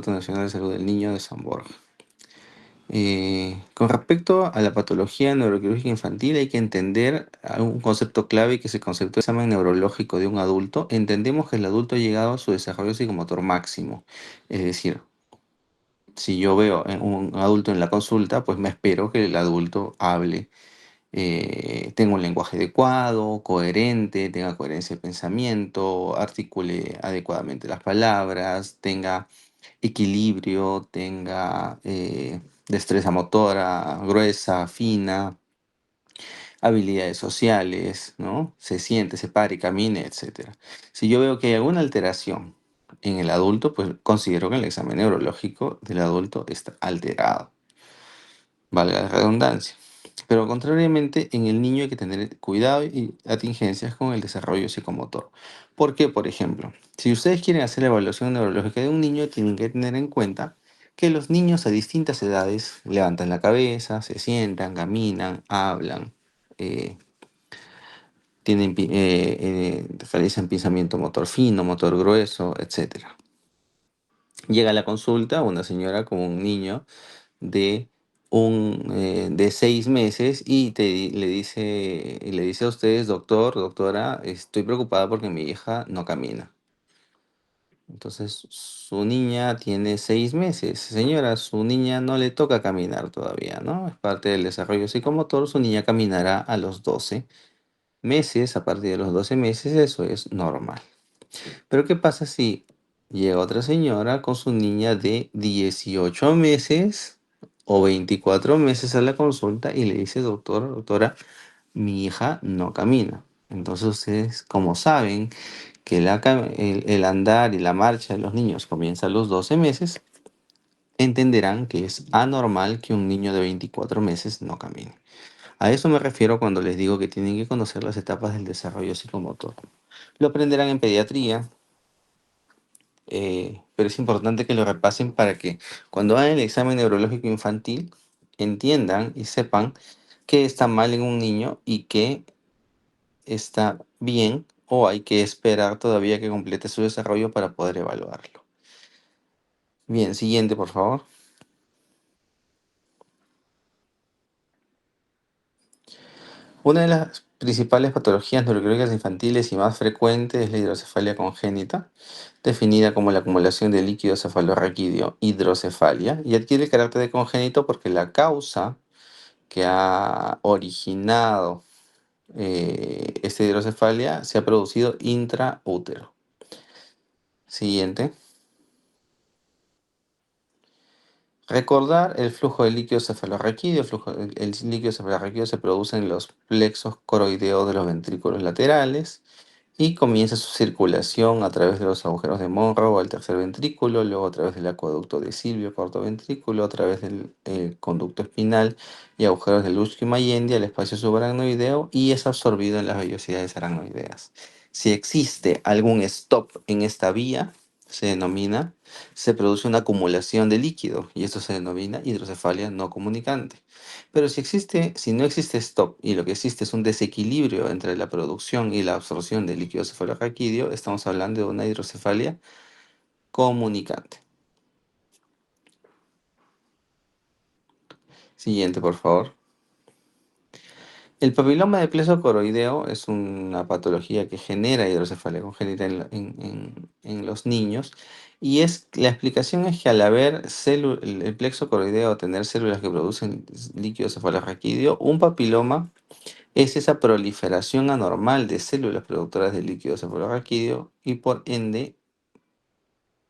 Nacional de Salud del Niño de San Borja. Con respecto a la patología neuroquirúrgica infantil, hay que entender un concepto clave, que es el concepto de examen neurológico de un adulto. Entendemos que el adulto ha llegado a su desarrollo psicomotor máximo. Es decir, si yo veo un adulto en la consulta, pues me espero que el adulto hable, tenga un lenguaje adecuado, coherente, tenga coherencia de pensamiento, articule adecuadamente las palabras, tenga equilibrio, tenga destreza motora gruesa, fina, habilidades sociales, ¿no? Se siente, se para y camine, etcétera. Si yo veo que hay alguna alteración en el adulto, pues considero que el examen neurológico del adulto está alterado, valga la redundancia. Pero contrariamente, en el niño hay que tener cuidado y atingencias con el desarrollo psicomotor. ¿Por qué? Por ejemplo, si ustedes quieren hacer la evaluación neurológica de un niño, tienen que tener en cuenta que los niños a distintas edades levantan la cabeza, se sientan, caminan, hablan, eh, realizan pensamiento motor fino, motor grueso, etc. Llega a la consulta una señora con un niño de de 6 meses y le dice a ustedes: doctor, doctora, estoy preocupada porque mi hija no camina. Entonces, su niña tiene 6 meses. Señora, su niña no le toca caminar todavía, ¿no? Es parte del desarrollo psicomotor. Su niña caminará a los 12 meses. A partir de los 12 meses, eso es normal. Pero ¿qué pasa si llega otra señora con su niña de 18 meses o 24 meses a la consulta y le dice: doctor, doctora, mi hija no camina? Entonces ustedes, como saben que el andar y la marcha de los niños comienza a los 12 meses, entenderán que es anormal que un niño de 24 meses no camine. A eso me refiero cuando les digo que tienen que conocer las etapas del desarrollo psicomotor. Lo aprenderán en pediatría, pero es importante que lo repasen para que cuando hagan el examen neurológico infantil entiendan y sepan qué está mal en un niño y qué está bien, o hay que esperar todavía que complete su desarrollo para poder evaluarlo. Bien, siguiente, por favor. Una de las principales patologías neurológicas infantiles y más frecuentes es la hidrocefalia congénita, definida como la acumulación de líquido cefalorraquídeo, hidrocefalia, y adquiere el carácter de congénito porque la causa que ha originado esta hidrocefalia se ha producido intraútero. Siguiente. Recordar el flujo de líquido cefalorraquídeo. El líquido cefalorraquídeo se produce en los plexos coroideos de los ventrículos laterales y comienza su circulación a través de los agujeros de Monro al tercer ventrículo, luego a través del acueducto de Silvio, cuarto ventrículo, a través del conducto espinal y agujeros de Lutz y Mayendi al espacio subaracnoideo, y es absorbido en las vellosidades aracnoideas. Si existe algún stop en esta vía, se produce una acumulación de líquido y esto se denomina hidrocefalia no comunicante. Pero si no existe stop y lo que existe es un desequilibrio entre la producción y la absorción del líquido cefalorraquídeo, estamos hablando de una hidrocefalia comunicante. Siguiente, por favor. El papiloma de pleso coroideo es una patología que genera hidrocefalia congénita en los niños, y la explicación es que al haber el plexo coroideo tener células que producen líquido cefalorraquídeo, un papiloma es esa proliferación anormal de células productoras de líquido cefalorraquídeo y por ende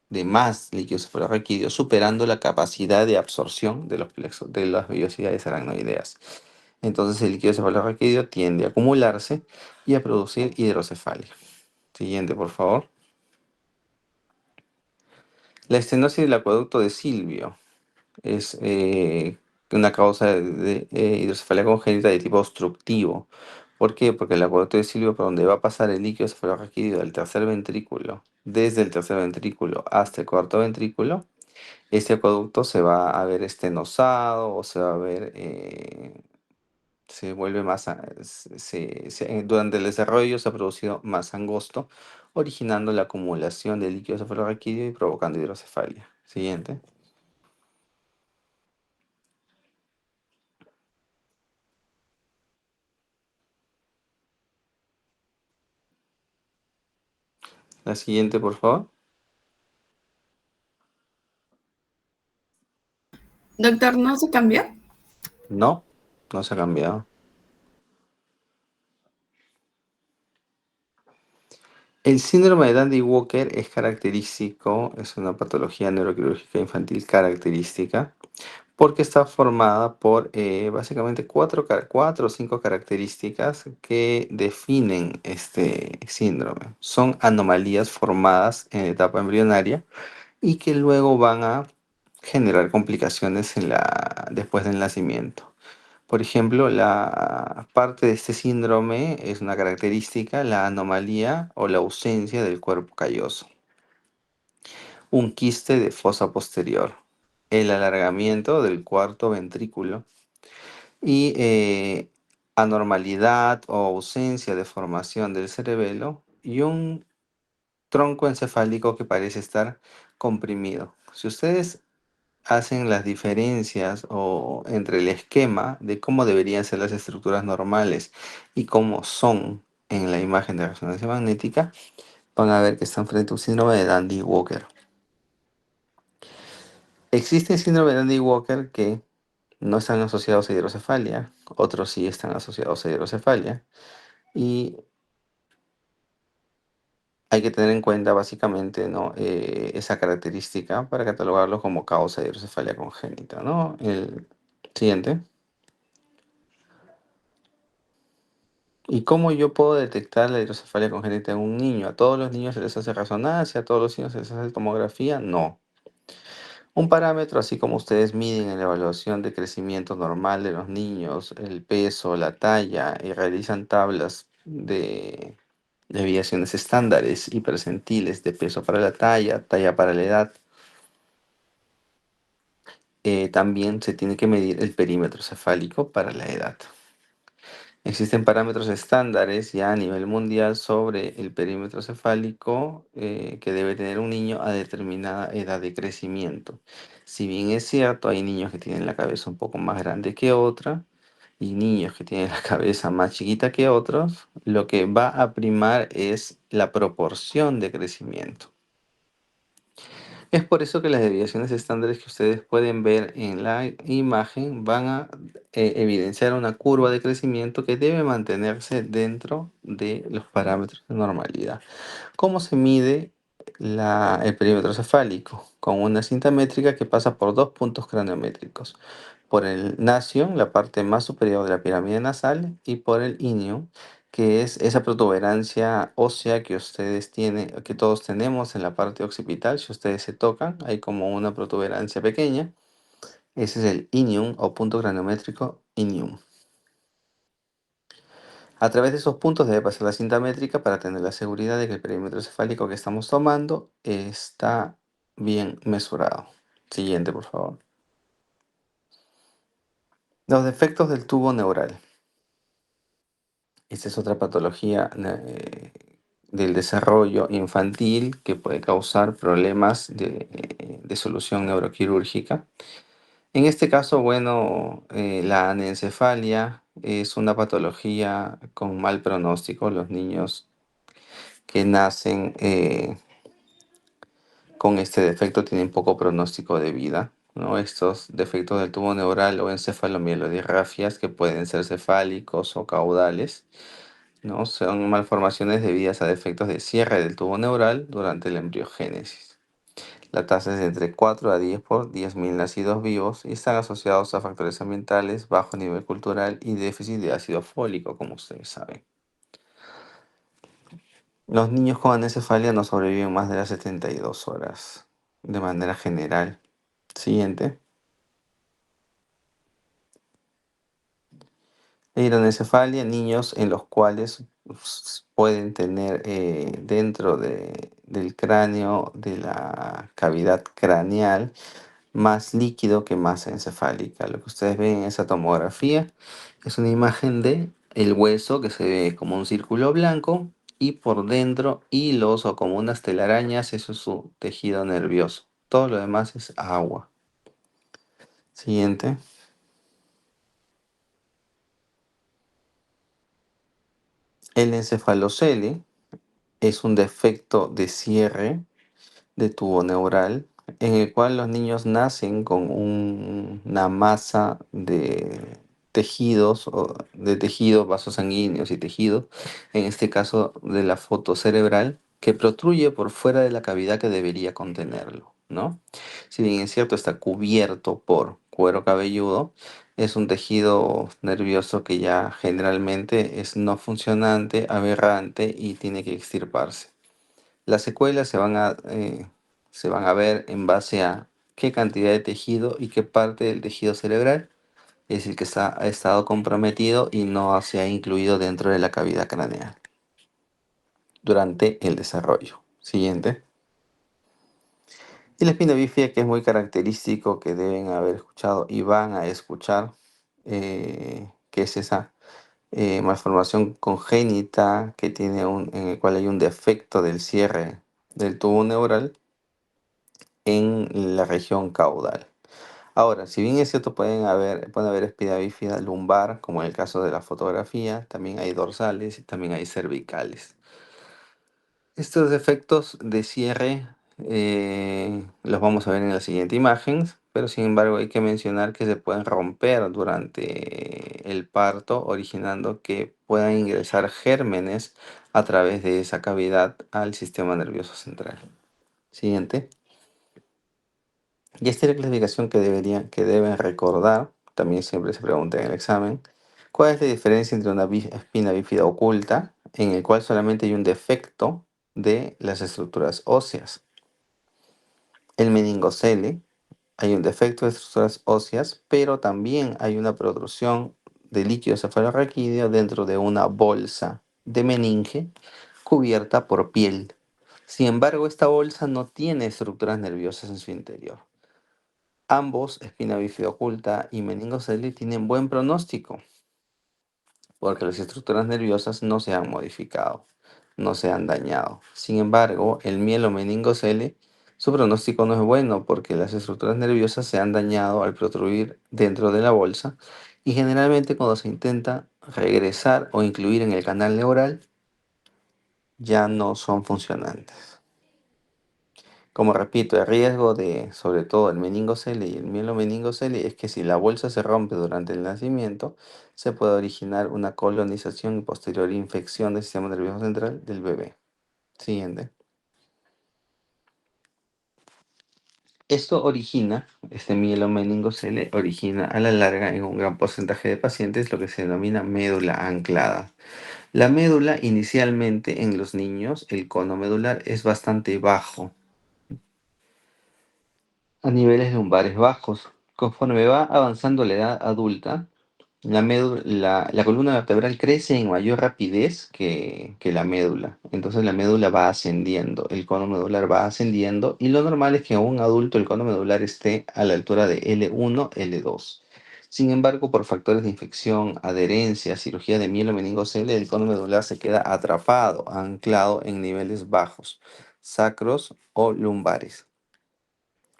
de más líquido cefalorraquídeo, superando la capacidad de absorción de los plexos, de las vellosidades aracnoideas. Entonces el líquido cefalorraquídeo tiende a acumularse y a producir hidrocefalia. Siguiente, por favor. La estenosis del acueducto de Silvio es una causa de hidrocefalia congénita de tipo obstructivo. ¿Por qué? Porque el acueducto de Silvio, por donde va a pasar el líquido cefalorraquídeo del tercer ventrículo, desde el tercer ventrículo hasta el cuarto ventrículo, este acueducto se va a ver estenosado o se va a ver, se vuelve más, durante el desarrollo se ha producido más angosto, originando la acumulación de líquido cefalorraquídeo y provocando hidrocefalia. Siguiente. La siguiente, por favor. Doctor, ¿no se cambió? No, no se ha cambiado. El síndrome de Dandy-Walker es característico, es una patología neuroquirúrgica infantil característica, porque está formada por básicamente cuatro o cinco características que definen este síndrome. Son anomalías formadas en etapa embrionaria y que luego van a generar complicaciones después del nacimiento. Por ejemplo, la parte de este síndrome es una característica, la anomalía o la ausencia del cuerpo calloso, un quiste de fosa posterior, el alargamiento del cuarto ventrículo y anormalidad o ausencia de formación del cerebelo y un tronco encefálico que parece estar comprimido. Si ustedes hacen las diferencias o entre el esquema de cómo deberían ser las estructuras normales y cómo son en la imagen de resonancia magnética, van a ver que están frente a un síndrome de Dandy-Walker. Existe síndrome de Dandy-Walker que no están asociados a hidrocefalia, otros sí están asociados a hidrocefalia, y hay que tener en cuenta básicamente, ¿no? Esa característica para catalogarlo como causa de hidrocefalia congénita, ¿no? El siguiente. ¿Y cómo yo puedo detectar la hidrocefalia congénita en un niño? ¿A todos los niños se les hace resonancia? ¿A todos los niños se les hace tomografía? No. Un parámetro, así como ustedes miden en la evaluación de crecimiento normal de los niños, el peso, la talla, y realizan tablas de desviaciones estándares y percentiles de peso para la talla, talla para la edad, también se tiene que medir el perímetro cefálico para la edad. Existen parámetros estándares ya a nivel mundial sobre el perímetro cefálico que debe tener un niño a determinada edad de crecimiento. Si bien es cierto, hay niños que tienen la cabeza un poco más grande que otra y niños que tienen la cabeza más chiquita que otros, lo que va a primar es la proporción de crecimiento. Es por eso que las desviaciones estándares que ustedes pueden ver en la imagen van a evidenciar una curva de crecimiento que debe mantenerse dentro de los parámetros de normalidad. ¿Cómo se mide el perímetro cefálico? Con una cinta métrica que pasa por dos puntos craniométricos. Por el nasion, la parte más superior de la pirámide nasal, y por el inion, que es esa protuberancia ósea que ustedes tienen, que todos tenemos en la parte occipital. Si ustedes se tocan, hay como una protuberancia pequeña. Ese es el inion o punto craniométrico inion. A través de esos puntos debe pasar la cinta métrica para tener la seguridad de que el perímetro cefálico que estamos tomando está bien mesurado. Siguiente, por favor. Los defectos del tubo neural. Esta es otra patología del desarrollo infantil que puede causar problemas de solución neuroquirúrgica. En este caso, bueno, la anencefalia es una patología con mal pronóstico. Los niños que nacen con este defecto tienen poco pronóstico de vida, ¿no? Estos defectos del tubo neural o encefalomielodisrafias que pueden ser cefálicos o caudales, ¿no? Son malformaciones debidas a defectos de cierre del tubo neural durante la embriogénesis. La tasa es de entre 4 a 10 por 10.000 nacidos vivos y están asociados a factores ambientales, bajo nivel cultural y déficit de ácido fólico, como ustedes saben. Los niños con anencefalia no sobreviven más de las 72 horas, de manera general. Siguiente. La hidrocefalia, niños en los cuales pueden tener dentro del cráneo, de la cavidad craneal, más líquido que masa encefálica. Lo que ustedes ven en esa tomografía es una imagen de el hueso que se ve como un círculo blanco y por dentro hilos o como unas telarañas, eso es su tejido nervioso. Todo lo demás es agua. Siguiente. El encefalocele es un defecto de cierre de tubo neural en el cual los niños nacen con una masa de tejidos, o de tejidos, vasos sanguíneos y tejidos, en este caso de la foto cerebral, que protruye por fuera de la cavidad que debería contenerlo, ¿no? Si bien es cierto, está cubierto por cuero cabelludo, es un tejido nervioso que ya generalmente es no funcionante, aberrante y tiene que extirparse. Las secuelas se van a ver en base a qué cantidad de tejido y qué parte del tejido cerebral es el que ha estado comprometido y no se ha incluido dentro de la cavidad craneal durante el desarrollo. Siguiente. Y la espina bífida, que es muy característico, que deben haber escuchado y van a escuchar, que es esa malformación congénita que tiene en el cual hay un defecto del cierre del tubo neural en la región caudal. Ahora, si bien es cierto, pueden haber espina bífida lumbar, como en el caso de la fotografía, también hay dorsales y también hay cervicales. Estos defectos de cierre los vamos a ver en la siguiente imagen, pero sin embargo hay que mencionar que se pueden romper durante el parto, originando que puedan ingresar gérmenes a través de esa cavidad al sistema nervioso central. Siguiente. Y esta es la clasificación que deben recordar, también siempre se pregunta en el examen. ¿Cuál es la diferencia entre una espina bífida oculta, en el cual solamente hay un defecto de las estructuras óseas? El meningocele, hay un defecto de estructuras óseas, pero también hay una protrusión de líquido cefalorraquídeo dentro de una bolsa de meninge cubierta por piel. Sin embargo, esta bolsa no tiene estructuras nerviosas en su interior. Ambos, espina bífida oculta y meningocele, tienen buen pronóstico porque las estructuras nerviosas no se han modificado, no se han dañado. Sin embargo, el mielomeningocele, su pronóstico no es bueno porque las estructuras nerviosas se han dañado al protruir dentro de la bolsa y generalmente cuando se intenta regresar o incluir en el canal neural ya no son funcionantes. Como repito, el riesgo de, sobre todo el meningocele y el mielomeningocele, es que si la bolsa se rompe durante el nacimiento, se puede originar una colonización y posterior infección del sistema nervioso central del bebé. Siguiente. Este mielomeningocele origina a la larga en un gran porcentaje de pacientes lo que se denomina médula anclada. La médula inicialmente en los niños, el cono medular es bastante bajo, a niveles lumbares bajos. Conforme va avanzando la edad adulta, la columna vertebral crece en mayor rapidez que la médula. Entonces la médula va ascendiendo, el cono medular va ascendiendo y lo normal es que en un adulto el cono medular esté a la altura de L1, L2. Sin embargo, por factores de infección, adherencia, cirugía de mielomeningocele, el cono medular se queda atrapado, anclado en niveles bajos, sacros o lumbares,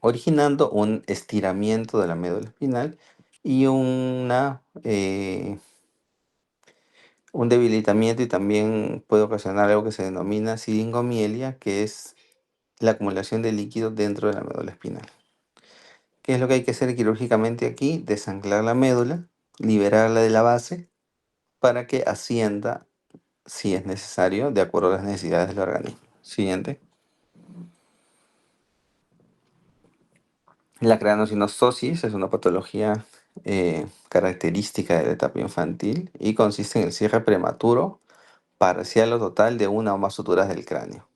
originando un estiramiento de la médula espinal y un debilitamiento, y también puede ocasionar algo que se denomina siringomielia, que es la acumulación de líquido dentro de la médula espinal. ¿Qué es lo que hay que hacer quirúrgicamente aquí? Desanclar la médula, liberarla de la base para que ascienda si es necesario, de acuerdo a las necesidades del organismo. Siguiente. La craneosinostosis es una patología característica de la etapa infantil y consiste en el cierre prematuro, parcial o total de una o más suturas del cráneo.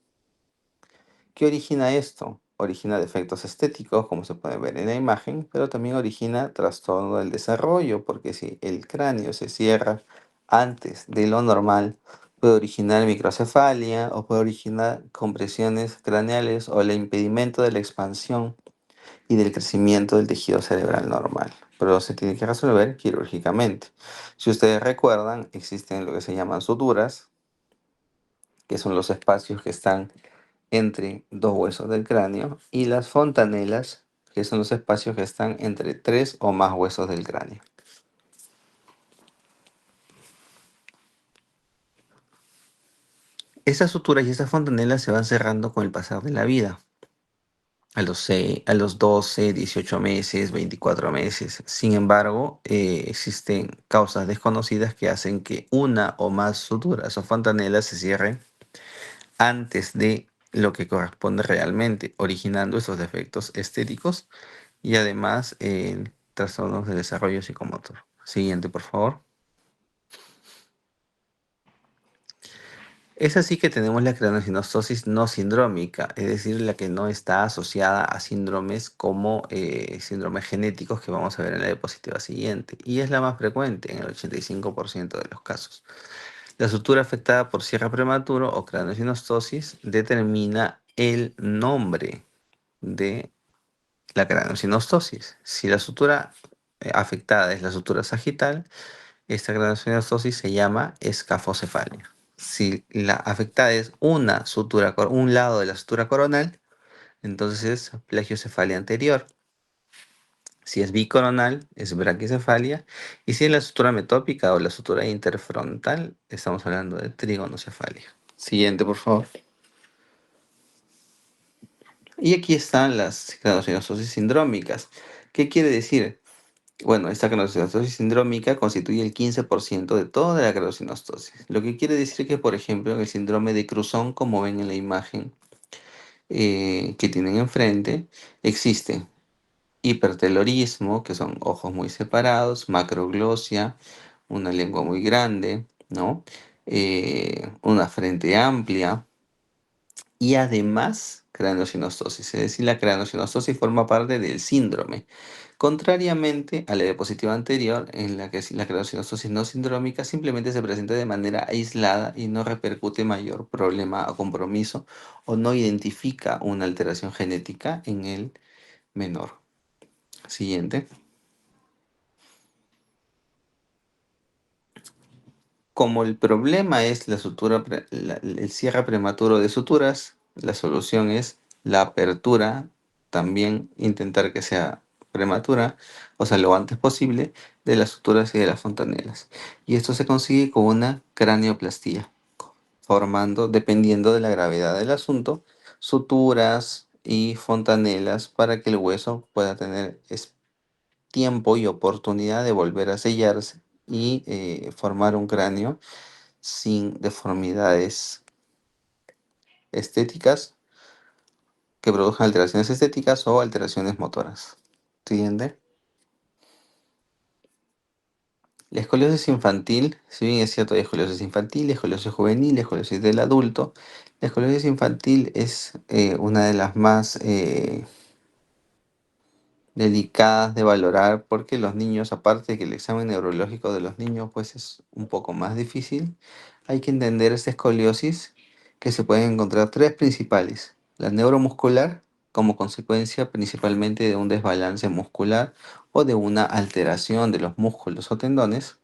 ¿Qué origina esto? Origina defectos estéticos, como se puede ver en la imagen, pero también origina trastorno del desarrollo, porque si el cráneo se cierra antes de lo normal, puede originar microcefalia o puede originar compresiones craneales o el impedimento de la expansión y del crecimiento del tejido cerebral normal, pero se tiene que resolver quirúrgicamente. Si ustedes recuerdan, existen lo que se llaman suturas, que son los espacios que están entre dos huesos del cráneo, y las fontanelas, que son los espacios que están entre tres o más huesos del cráneo. Esas suturas y esas fontanelas se van cerrando con el pasar de la vida. A los 12, 18 meses, 24 meses. Sin embargo, existen causas desconocidas que hacen que una o más suturas o fontanelas se cierren antes de lo que corresponde realmente, originando esos defectos estéticos y además trastornos de desarrollo psicomotor. Siguiente, por favor. Es así que tenemos la craniosynostosis no sindrómica, es decir, la que no está asociada a síndromes como síndromes genéticos que vamos a ver en la diapositiva siguiente, y es la más frecuente en el 85% de los casos. La sutura afectada por cierre prematuro o craniosynostosis determina el nombre de la craniosynostosis. Si la sutura afectada es la sutura sagital, esta craniosynostosis se llama escafocefalia. Si la afectada es una sutura, un lado de la sutura coronal, entonces es plagiocefalia anterior. Si es bicoronal, es braquicefalia. Y si es la sutura metópica o la sutura interfrontal, estamos hablando de trigonocefalia. Siguiente, por favor. Y aquí están las craniosynostosis sindrómicas. ¿Qué quiere decir? Bueno, esta craniosynostosis sindrómica constituye el 15% de toda la craniosynostosis. Lo que quiere decir que, por ejemplo, en el síndrome de Cruzón, como ven en la imagen que tienen enfrente, existe hipertelorismo, que son ojos muy separados, macroglosia, una lengua muy grande, ¿no? Una frente amplia y además craniosynostosis. Es decir, la craniosynostosis forma parte del síndrome. Contrariamente a la diapositiva anterior, en la que la craniosynostosis no sindrómica simplemente se presenta de manera aislada y no repercute mayor problema o compromiso o no identifica una alteración genética en el menor. Siguiente. Como el problema es la sutura, el cierre prematuro de suturas, la solución es la apertura, también intentar que sea prematura, o sea, lo antes posible, de las suturas y de las fontanelas. Y esto se consigue con una cranioplastía, formando, dependiendo de la gravedad del asunto, suturas y fontanelas para que el hueso pueda tener tiempo y oportunidad de volver a sellarse y formar un cráneo sin deformidades estéticas que produzcan alteraciones estéticas o alteraciones motoras. ¿Entiende? La escoliosis infantil, si bien es cierto, hay escoliosis infantil, escoliosis juvenil, escoliosis del adulto, la escoliosis infantil es una de las más delicadas de valorar porque los niños, aparte de que el examen neurológico de los niños pues es un poco más difícil, hay que entender esta escoliosis que se pueden encontrar tres principales. La neuromuscular como consecuencia principalmente de un desbalance muscular o de una alteración de los músculos o tendones.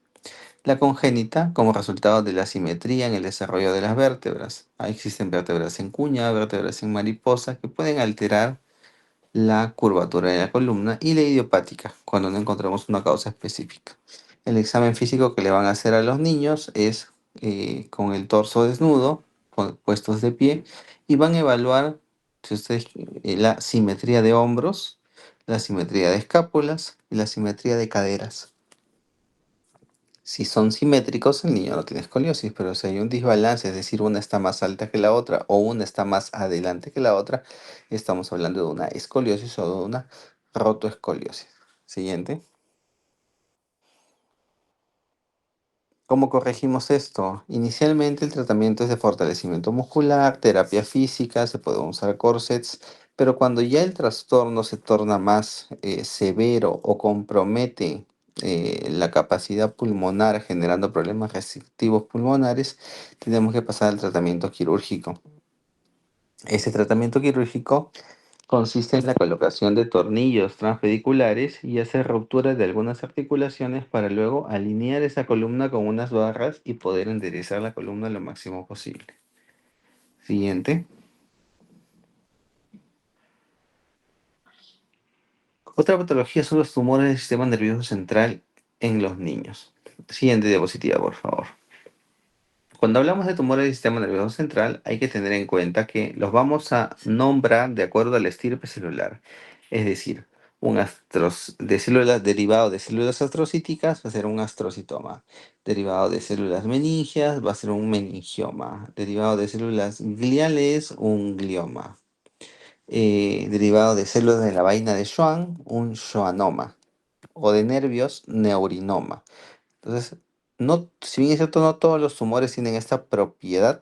La congénita como resultado de la asimetría en el desarrollo de las vértebras. Ahí existen vértebras en cuña, vértebras en mariposa que pueden alterar la curvatura de la columna, y la idiopática, cuando no encontramos una causa específica. El examen físico que le van a hacer a los niños es con el torso desnudo, puestos de pie, y van a evaluar si ustedes, la simetría de hombros, la simetría de escápulas y la simetría de caderas. Si son simétricos, el niño no tiene escoliosis, pero si hay un desbalance, es decir, una está más alta que la otra o una está más adelante que la otra, estamos hablando de una escoliosis o de una rotoescoliosis. Siguiente. ¿Cómo corregimos esto? Inicialmente el tratamiento es de fortalecimiento muscular, terapia física, se pueden usar corsets, pero cuando ya el trastorno se torna más severo o compromete la capacidad pulmonar generando problemas restrictivos pulmonares, tenemos que pasar al tratamiento quirúrgico. Ese tratamiento quirúrgico consiste en la colocación de tornillos transpediculares y hacer rupturas de algunas articulaciones para luego alinear esa columna con unas barras y poder enderezar la columna lo máximo posible. Siguiente. Otra patología son los tumores del sistema nervioso central en los niños. Siguiente diapositiva, por favor. Cuando hablamos de tumores del sistema nervioso central, hay que tener en cuenta que los vamos a nombrar de acuerdo al estirpe celular. Es decir, de células derivado de células astrocíticas va a ser un astrocitoma. Derivado de células meningias va a ser un meningioma. Derivado de células gliales, un glioma. Derivado de células de la vaina de Schwann, un schwannoma. O de nervios, neurinoma. Entonces, no, si bien es cierto, no todos los tumores tienen esta propiedad,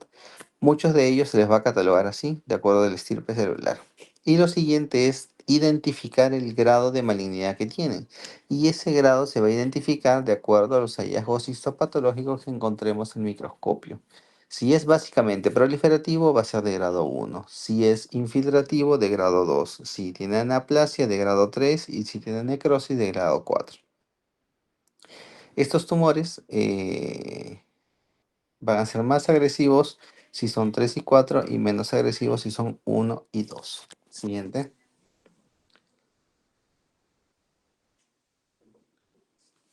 muchos de ellos se les va a catalogar así, de acuerdo al estirpe celular. Y lo siguiente es identificar el grado de malignidad que tienen. Y ese grado se va a identificar de acuerdo a los hallazgos histopatológicos que encontremos en el microscopio. Si es básicamente proliferativo, va a ser de grado 1. Si es infiltrativo, de grado 2. Si tiene anaplasia, de grado 3. Y si tiene necrosis, de grado 4. Estos tumores van a ser más agresivos si son 3 y 4 y menos agresivos si son 1 y 2. Siguiente.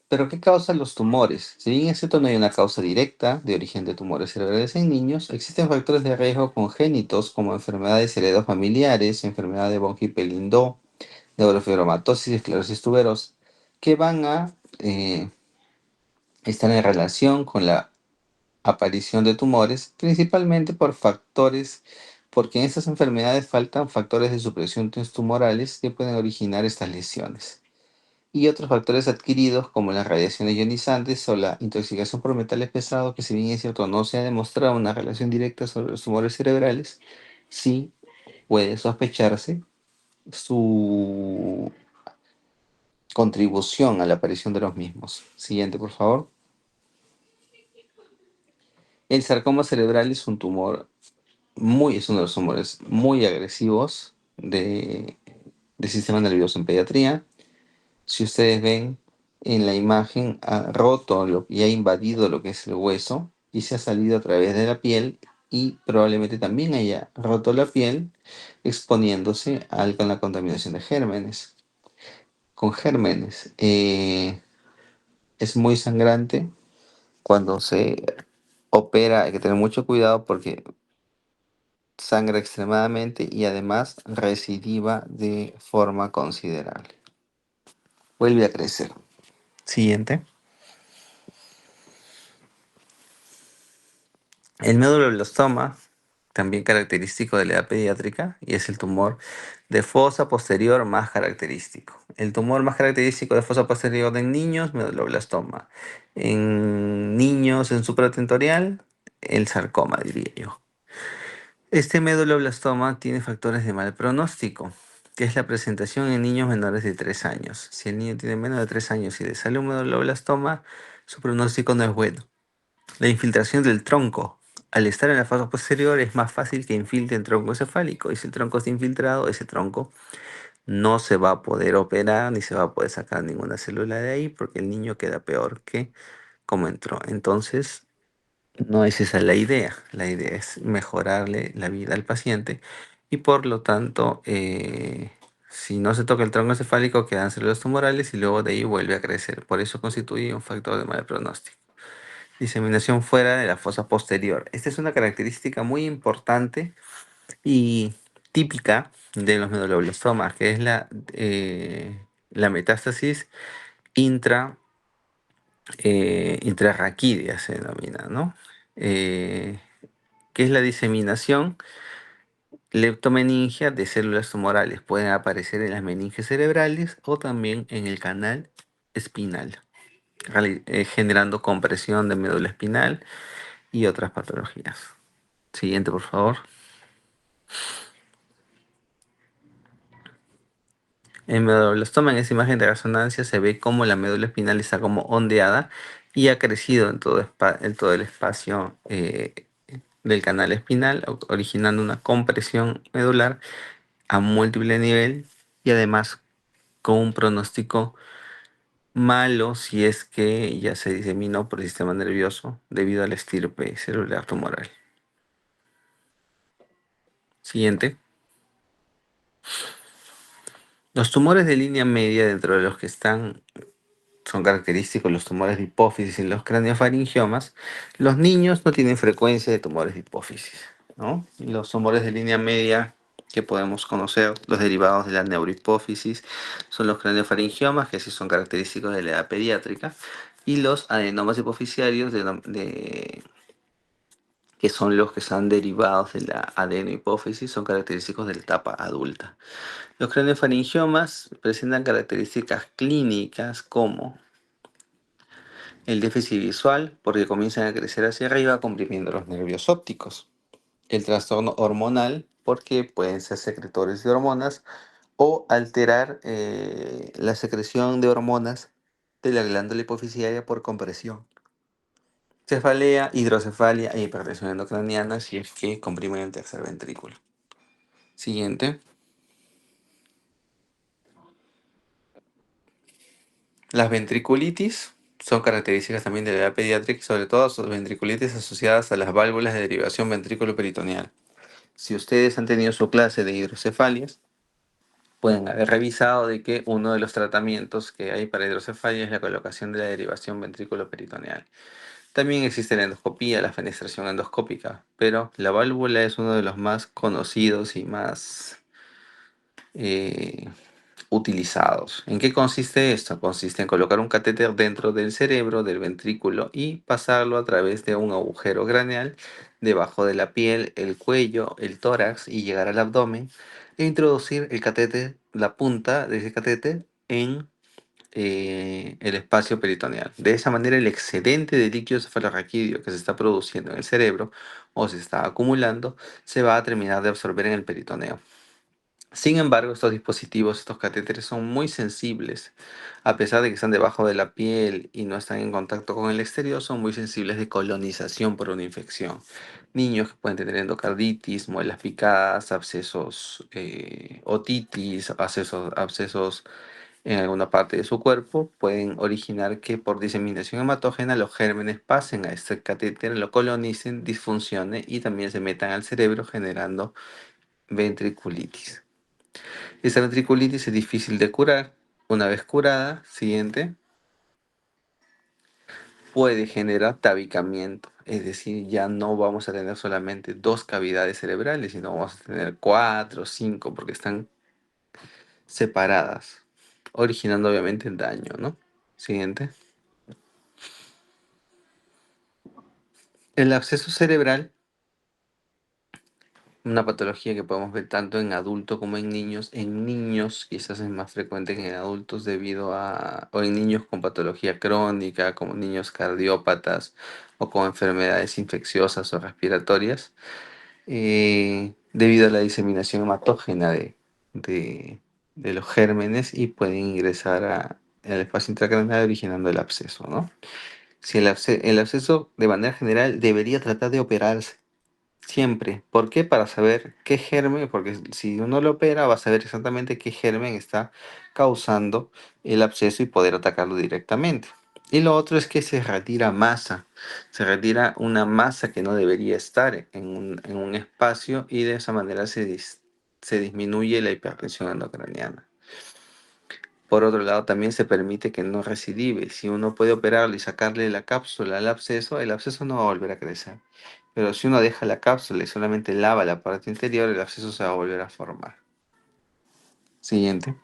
¿Pero qué causan los tumores? Si bien es cierto no hay una causa directa de origen de tumores cerebrales en niños, existen factores de riesgo congénitos como enfermedades heredofamiliares, enfermedad de von Hippel-Lindau, neurofibromatosis y esclerosis tuberosa, que van a estar en relación con la aparición de tumores, principalmente porque en estas enfermedades faltan factores de supresión tumorales que pueden originar estas lesiones. Y otros factores adquiridos como las radiaciones ionizantes o la intoxicación por metales pesados, que si bien es cierto no se ha demostrado una relación directa sobre los tumores cerebrales, sí puede sospecharse su contribución a la aparición de los mismos. Siguiente, por favor. El sarcoma cerebral es uno de los tumores muy agresivos del sistema nervioso en pediatría. Si ustedes ven en la imagen, ha roto y ha invadido lo que es el hueso y se ha salido a través de la piel y probablemente también haya roto la piel exponiéndose con la contaminación de gérmenes. Con gérmenes. Es muy sangrante. Cuando se opera hay que tener mucho cuidado porque sangra extremadamente y además recidiva de forma considerable. Vuelve a crecer. Siguiente. El medulloblastoma, también característico de la edad pediátrica, y es el tumor de fosa posterior más característico. El tumor más característico de fosa posterior en niños, medulloblastoma. En niños en supratentorial, el sarcoma, diría yo. Este medulloblastoma tiene factores de mal pronóstico, que es la presentación en niños menores de 3 años. Si el niño tiene menos de 3 años y le sale un medulloblastoma, su pronóstico no es bueno. La infiltración del tronco. Al estar en la fase posterior es más fácil que infiltre el tronco encefálico. Y si el tronco está infiltrado, ese tronco no se va a poder operar ni se va a poder sacar ninguna célula de ahí porque el niño queda peor que como entró. Entonces, no es esa la idea. La idea es mejorarle la vida al paciente y por lo tanto, si no se toca el tronco encefálico, quedan células tumorales y luego de ahí vuelve a crecer. Por eso constituye un factor de mal pronóstico. Diseminación fuera de la fosa posterior. Esta es una característica muy importante y típica de los medulloblastomas, que es la metástasis intra, intrarraquídea, se denomina, ¿no? Que es la diseminación leptomeningia de células tumorales. Pueden aparecer en las meninges cerebrales o también en el canal espinal, generando compresión de médula espinal y otras patologías. Siguiente, por favor. En medulloblastoma, en esa imagen de resonancia, se ve cómo la médula espinal está como ondeada y ha crecido en todo el espacio del canal espinal, originando una compresión medular a múltiple nivel y además con un pronóstico malo si es que ya se diseminó por el sistema nervioso debido al estirpe celular tumoral. Siguiente. Los tumores de línea media, dentro de los que son característicos los tumores de hipófisis y los craniofaringiomas. Los niños no tienen frecuencia de tumores de hipófisis, ¿no? Y los tumores de línea media que podemos conocer, los derivados de la neurohipófisis, son los craniofaringiomas, que sí son característicos de la edad pediátrica, y los adenomas hipoficiarios, que son los que son derivados de la adenohipófisis, son característicos de la etapa adulta. Los craniofaringiomas presentan características clínicas como el déficit visual, porque comienzan a crecer hacia arriba comprimiendo los nervios ópticos. El trastorno hormonal, porque pueden ser secretores de hormonas o alterar la secreción de hormonas de la glándula hipofisiaria por compresión. Cefalea, hidrocefalia e hipertensión endocraniana si es que comprimen el tercer ventrículo. Siguiente. Las ventriculitis son características también de la edad pediátrica y sobre todo son ventriculitis asociadas a las válvulas de derivación ventrículo-peritoneal. Si ustedes han tenido su clase de hidrocefalias, pueden haber revisado de que uno de los tratamientos que hay para hidrocefalia es la colocación de la derivación ventrículo-peritoneal. También existe la endoscopía, la fenestración endoscópica, pero la válvula es uno de los más conocidos y más eh, utilizados. ¿En qué consiste esto? Consiste en colocar un catéter dentro del cerebro, del ventrículo, y pasarlo a través de un agujero craneal debajo de la piel, el cuello, el tórax y llegar al abdomen e introducir el catéter, la punta de ese catéter en el espacio peritoneal. De esa manera el excedente de líquido cefalorraquídeo que se está produciendo en el cerebro o se está acumulando se va a terminar de absorber en el peritoneo. Sin embargo, estos dispositivos, estos catéteres son muy sensibles. A pesar de que están debajo de la piel y no están en contacto con el exterior, son muy sensibles de colonización por una infección. Niños que pueden tener endocarditis, muelas picadas, abscesos, otitis, abscesos en alguna parte de su cuerpo, pueden originar que por diseminación hematógena los gérmenes pasen a este catéter, lo colonicen, disfuncione y también se metan al cerebro generando ventriculitis. Esta ventriculitis es difícil de curar. Una vez curada, siguiente, puede generar tabicamiento. Es decir, ya no vamos a tener solamente dos cavidades cerebrales, sino vamos a tener cuatro, cinco, porque están separadas, originando obviamente el daño, ¿no? Siguiente. El absceso cerebral, una patología que podemos ver tanto en adultos como en niños. En niños quizás es más frecuente que en adultos o en niños con patología crónica, como niños cardiópatas o con enfermedades infecciosas o respiratorias, debido a la diseminación hematógena de, de los gérmenes y pueden ingresar al espacio intracraneal originando el absceso, ¿no? Si el absceso de manera general debería tratar de operarse siempre. ¿Por qué? Para saber qué germen, porque si uno lo opera, va a saber exactamente qué germen está causando el absceso y poder atacarlo directamente. Y lo otro es que se retira masa, se retira una masa que no debería estar en un espacio y de esa manera se disminuye la hipertensión endocraniana. Por otro lado, también se permite que no recidive. Si uno puede operarlo y sacarle la cápsula al absceso, el absceso no va a volver a crecer. Pero si uno deja la cápsula y solamente lava la parte interior, el absceso se va a volver a formar. Siguiente.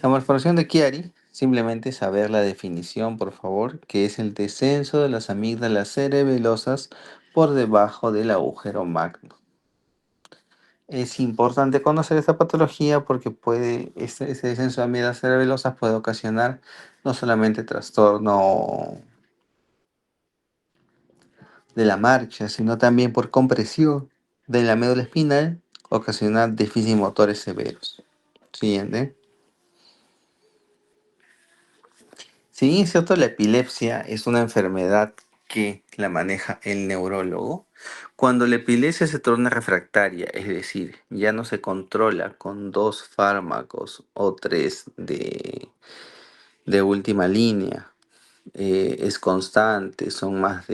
La malformación de Chiari, simplemente saber la definición, por favor, que es el descenso de las amígdalas cerebelosas por debajo del agujero magno. Es importante conocer esta patología porque ese descenso de amígdalas cerebelosas puede ocasionar no solamente trastorno de la marcha, sino también por compresión de la médula espinal, ocasionar déficit motores severos. Siguiente. Si bien es cierto, la epilepsia es una enfermedad que la maneja el neurólogo, cuando la epilepsia se torna refractaria, es decir, ya no se controla con dos fármacos o tres de última línea, es constante, son más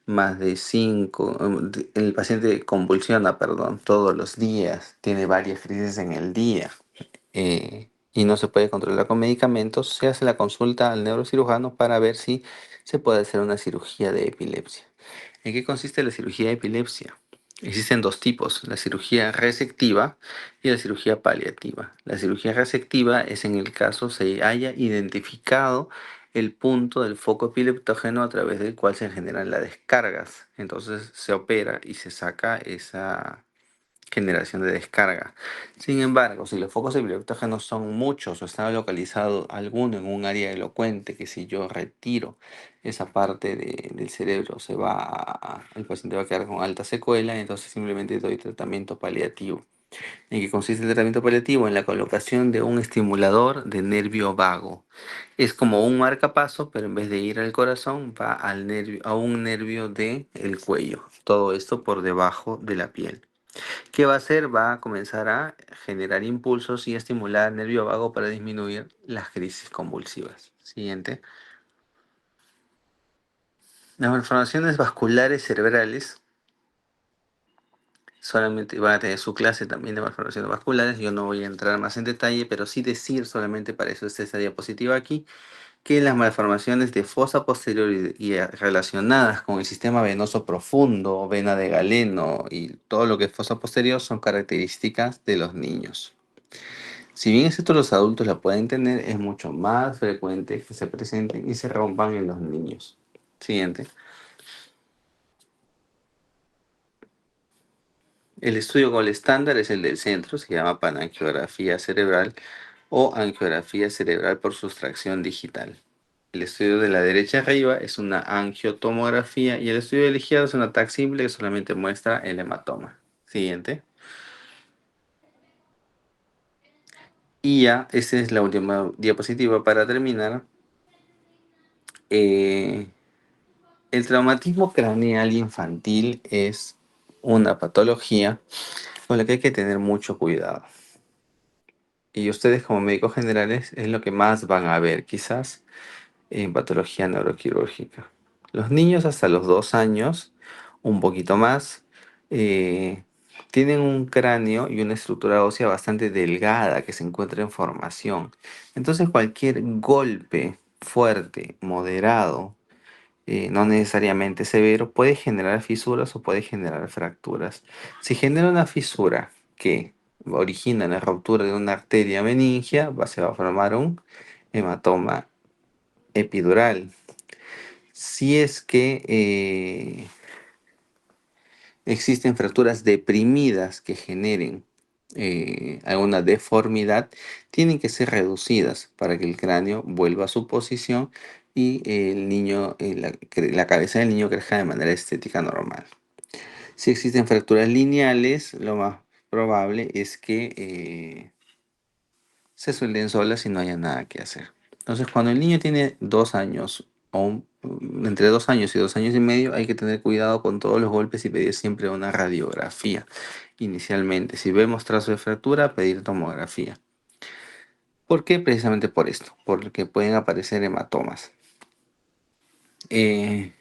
más de 5, el paciente convulsiona, perdón, todos los días, tiene varias crisis en el día y no se puede controlar con medicamentos, se hace la consulta al neurocirujano para ver si se puede hacer una cirugía de epilepsia. ¿En qué consiste la cirugía de epilepsia? Existen dos tipos, la cirugía resectiva y la cirugía paliativa. La cirugía resectiva es en el caso se haya identificado el punto del foco epileptógeno a través del cual se generan las descargas. Entonces se opera y se saca esa generación de descarga. Sin embargo, si los focos epileptógenos son muchos o está localizado alguno en un área elocuente, que si yo retiro esa parte del cerebro, el paciente va a quedar con alta secuela, entonces simplemente doy tratamiento paliativo. ¿En qué consiste el tratamiento paliativo? En la colocación de un estimulador de nervio vago. Es como un marcapaso, pero en vez de ir al corazón, va al nervio, a un nervio del cuello. Todo esto por debajo de la piel. ¿Qué va a hacer? Va a comenzar a generar impulsos y a estimular el nervio vago para disminuir las crisis convulsivas. Siguiente. Las malformaciones vasculares cerebrales solamente van a tener su clase también de malformaciones vasculares. Yo no voy a entrar más en detalle, pero sí decir, solamente para eso está esta diapositiva aquí, que las malformaciones de fosa posterior y relacionadas con el sistema venoso profundo, vena de Galeno y todo lo que es fosa posterior son características de los niños. Si bien es los adultos la pueden tener, es mucho más frecuente que se presenten y se rompan en los niños. Siguiente. El estudio gold estándar es el del centro, se llama panangiografía cerebral o angiografía cerebral por sustracción digital. El estudio de la derecha arriba es una angiotomografía y el estudio de la izquierda es una TAC simple que solamente muestra el hematoma. Siguiente. Y ya, esta es la última diapositiva para terminar. Eh, El traumatismo craneal infantil es una patología con la que hay que tener mucho cuidado. Y ustedes como médicos generales es lo que más van a ver quizás en patología neuroquirúrgica. Los niños hasta los 2 años, un poquito más, eh, tienen un cráneo y una estructura ósea bastante delgada que se encuentra en formación. Entonces cualquier golpe fuerte, moderado, no necesariamente severo, puede generar fisuras o puede generar fracturas. Si genera una fisura que origina la ruptura de una arteria meningia, se va a formar un hematoma epidural. Si es que existen fracturas deprimidas que generen alguna deformidad, tienen que ser reducidas para que el cráneo vuelva a su posición y el niño, la cabeza del niño crezca de manera estética normal. Si existen fracturas lineales, lo más probable es que se suelten solas y no haya nada que hacer. Entonces, cuando el niño tiene 2 años entre 2 años y 2 años y medio, hay que tener cuidado con todos los golpes y pedir siempre una radiografía. Inicialmente, si vemos trazo de fractura, pedir tomografía. ¿Por qué? Precisamente por esto, porque pueden aparecer hematomas. Eh,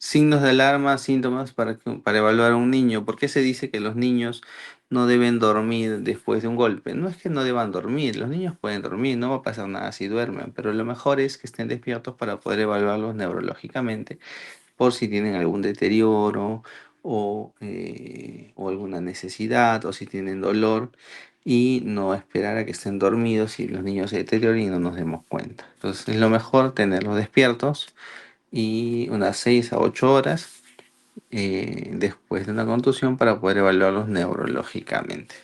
Signos de alarma, síntomas para evaluar a un niño. ¿Por qué se dice que los niños no deben dormir después de un golpe? No es que no deban dormir, los niños pueden dormir, no va a pasar nada si duermen, pero lo mejor es que estén despiertos para poder evaluarlos neurológicamente por si tienen algún deterioro o alguna necesidad o si tienen dolor y no esperar a que estén dormidos y los niños se deterioren y no nos demos cuenta. Entonces es lo mejor tenerlos despiertos y unas 6 a 8 horas después de una contusión para poder evaluarlos neurológicamente.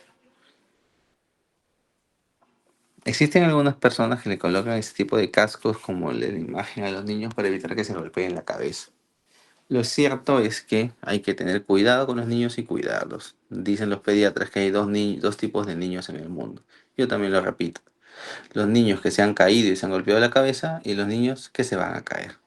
Existen algunas personas que le colocan este tipo de cascos como la imagen a los niños para evitar que se golpeen la cabeza. Lo cierto es que hay que tener cuidado con los niños y cuidarlos. Dicen los pediatras que hay dos tipos de niños en el mundo. Yo también lo repito. Los niños que se han caído y se han golpeado la cabeza y los niños que se van a caer.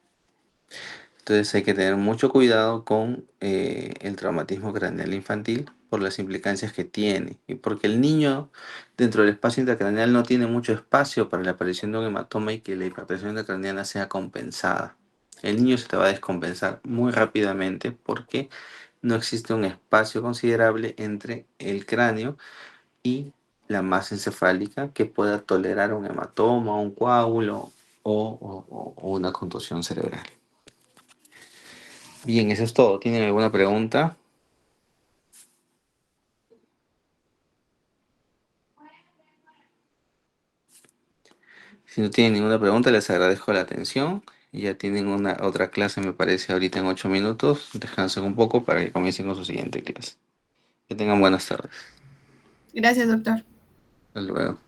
Entonces hay que tener mucho cuidado con el traumatismo craneal infantil por las implicancias que tiene y porque el niño dentro del espacio intracraneal no tiene mucho espacio para la aparición de un hematoma y que la hipertensión intracraneana sea compensada. el niño se te va a descompensar muy rápidamente porque no existe un espacio considerable entre el cráneo y la masa encefálica que pueda tolerar un hematoma, un coágulo o una contusión cerebral. Bien, eso es todo. ¿Tienen alguna pregunta? Si no tienen ninguna pregunta, les agradezco la atención. Ya tienen una otra clase, me parece, ahorita en 8 minutos. Descansen un poco para que comiencen con su siguiente clase. Que tengan buenas tardes. Gracias, doctor. Hasta luego.